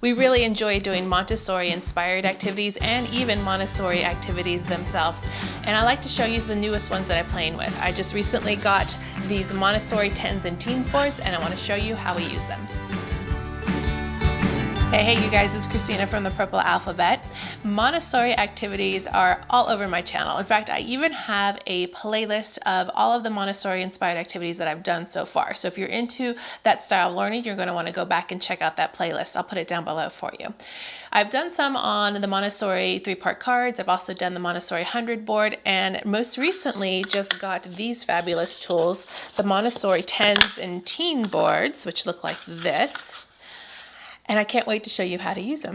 We really enjoy doing Montessori inspired activities and even Montessori activities themselves. And I like to show you the newest ones that I'm playing with. I just recently got these Montessori 10s and teens boards, and I want to show you how we use them. Hey you guys, it's Christina from the Purple Alphabet. Montessori activities are all over my channel. In fact, I even have a playlist of all of the Montessori inspired activities that I've done so far. So if you're into that style of learning, you're going to want to go back and check out that playlist. I'll put it down below for you. I've done some on the Montessori 3-part cards. I've also done the Montessori 100 board, and most recently just got these fabulous tools, the Montessori 10s and teen boards, which look like this. And I can't wait to show you how to use them.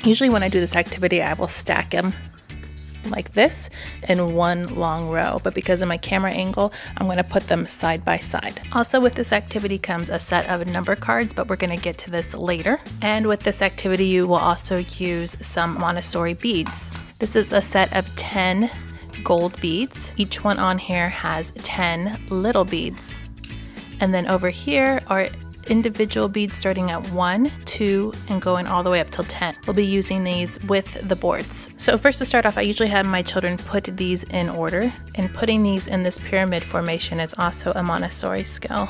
Usually when I do this activity, I will stack them like this in one long row, but because of my camera angle, I'm going to put them side by side. Also with this activity comes a set of number cards, but we're going to get to this later. And with this activity, you will also use some Montessori beads. This is a set of 10 gold beads. Each one on here has 10 little beads. And then over here are individual beads starting at 1, 2, and going all the way up till 10. We'll be using these with the boards. So first, to start off, I usually have my children put these in order, and putting these in this pyramid formation is also a Montessori skill.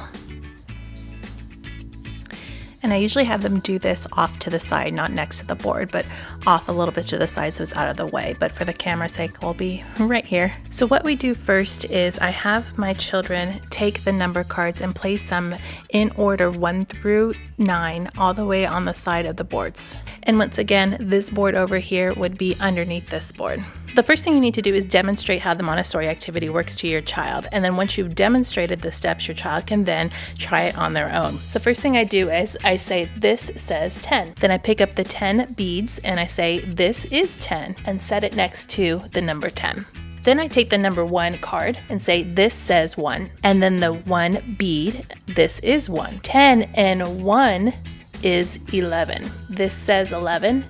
And I usually have them do this off to the side, not next to the board, but off a little bit to the side so it's out of the way. But for the camera's sake, we'll be right here. So what we do first is I have my children take the number cards and place them in order 1 through 9 all the way on the side of the boards. And once again, this board over here would be underneath this board. The first thing you need to do is demonstrate how the Montessori activity works to your child. And then once you've demonstrated the steps, your child can then try it on their own. So first thing I do is I say, this says 10. Then I pick up the 10 beads and I say, this is 10, and set it next to the number 10. Then I take the number 1 card and say, this says 1. And then the 1 bead, this is 1. 10 and 1 is 11. This says 11.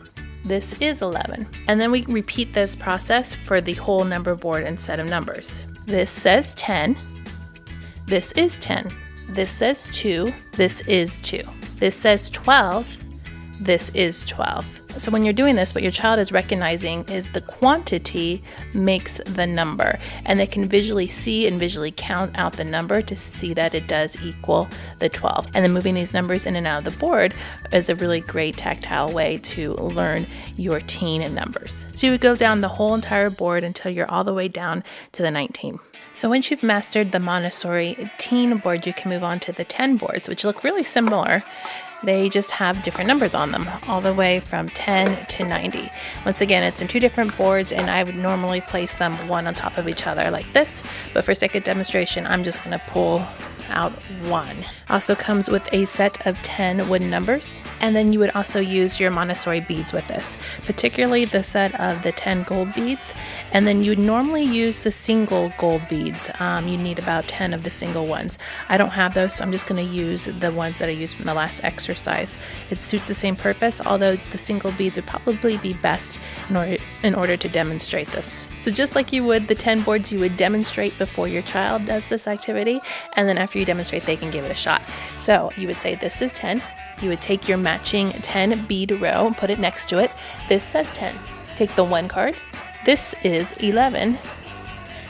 This is 11. And then we repeat this process for the whole number board and set of numbers. This says 10. This is 10. This says 2. This is 2. This says 12. This is 12. So when you're doing this, what your child is recognizing is the quantity makes the number, and they can visually see and visually count out the number to see that it does equal the 12. And then moving these numbers in and out of the board is a really great tactile way to learn your teen and numbers. So you would go down the whole entire board until you're all the way down to the 19. So once you've mastered the Montessori teen board, you can move on to the 10 boards, which look really similar. They just have different numbers on them, all the way from 10 to 90. Once again, it's in 2 different boards, and I would normally place them one on top of each other like this. But for sake of demonstration, I'm just going to pull out 1. Also comes with a set of 10 wooden numbers, and then you would also use your Montessori beads with this, particularly the set of the 10 gold beads. And then you would normally use the single gold beads. You need about 10 of the single ones. I don't have those, so I'm just going to use the ones that I used from the last exercise. It suits the same purpose, although the single beads would probably be best in order to demonstrate this. So just like you would the 10 boards, you would demonstrate before your child does this activity, and then after you demonstrate, they can give it a shot. So you would say, this is 10. You would take your matching 10 bead row and put it next to it. This says 10. Take the 1 card. This is 11.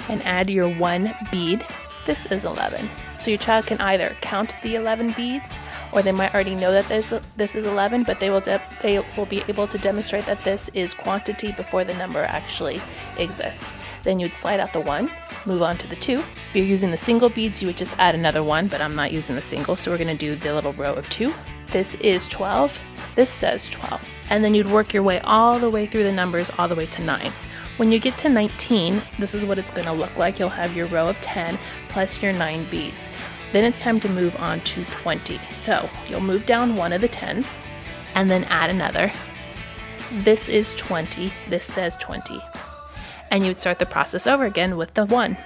And add your 1 bead. This is 11. So your child can either count the 11 beads, or they might already know that this is 11, but they will be able to demonstrate that this is quantity before the number actually exists. Then you would slide out the 1, move on to the 2. If you're using the single beads, you would just add another 1, but I'm not using the single, so we're going to do the little row of 2. This is 12. This says 12. And then you'd work your way all the way through the numbers all the way to 9. When you get to 19, this is what it's going to look like. You'll have your row of 10 plus your 9 beads. Then it's time to move on to 20. So you'll move down one of the 10s and then add another. This is 20. This says 20. And you would start the process over again with the 1.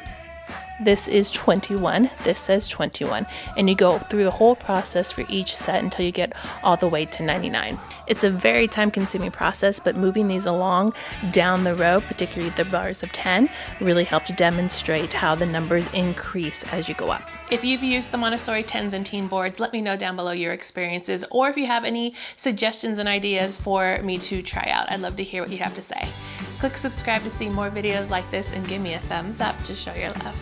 this is 21, this says 21, and you go through the whole process for each set until you get all the way to 99. It's a very time-consuming process, but moving these along down the row, particularly the bars of 10, really helped demonstrate how the numbers increase as you go up. If you've used the Montessori 10s and teen boards, let me know down below your experiences, or if you have any suggestions and ideas for me to try out. I'd love to hear what you have to say. Click subscribe to see more videos like this and give me a thumbs up to show your love.